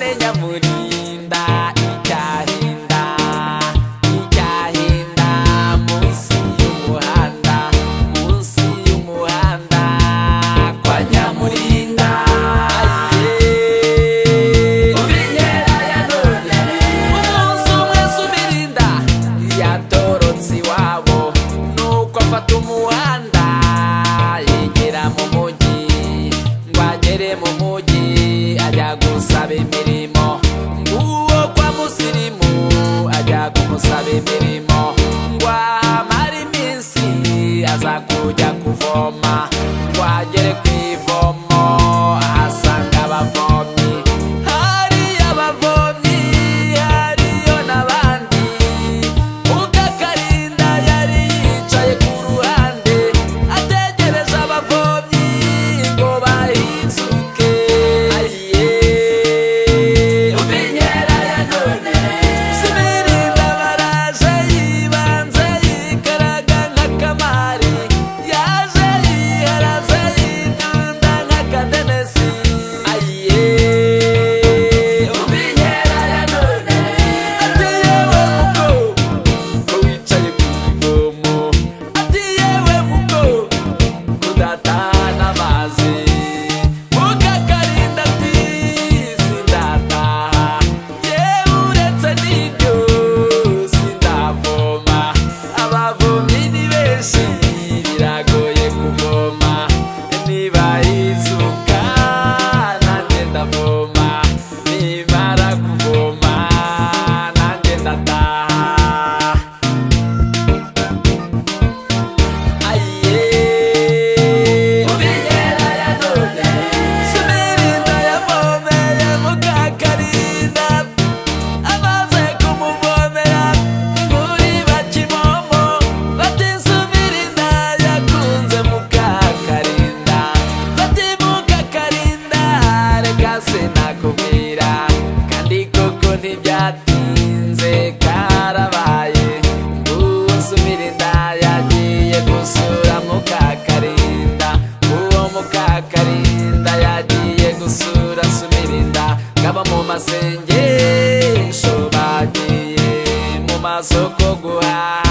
cyane Nyamurinda icyahinda munsi y'umuhanda kwa Nyamurinda. Uvinyera ya none umunsi umwe Sumirinda yatorotse iwabo nuko afata umuhanda yegera mu mujyi, ngo agere mu mujyi ajya gusaba imirimo. Nguwo kwa Musirimu ajya kumusaba imirimo, ngo ahamare iminsi aza kujya kuvoma. Ngo agere ku ivomo ahasanga abavomyi, hariyo abavomyi hariyo n'abandi. Mukakarinda yari yicaye ku ruhande ategereje abavomyi ngo bahisuke. Uvinyera ya none Sumirinda baraje yibanze yikaraga nk'akamari, yaje yiharaze yidunda nk'akadenesi. Uvinyera ya none ati yewe muko ko wicaye ku ivomo, ati yewe muko kudatahana amazi. Mukakarinda ati sindataha, yewe uretse n'ibyo sindavoma. Abavomyi ni benshi biragoye kuvoma, nibahizuka nanjye ndavoma, nimara kuvoma nanjye ndataha. Uvinyera ya none Sumirinda yavomeye Mukakarinda, amaze kumuvomera inkuru iba kimomo, bati Sumirinda yakunze Mukakarinda, bati Mukakarinda reka sinakubwira, kandi koko ntibyatinze karabaye. Uwo Sumirinda yagiye gusura Mukakarinda, uwo Mukakarinda yagiye gusura Sumirinda, ngaba mu masengesho bagiye mu masoko guhaha.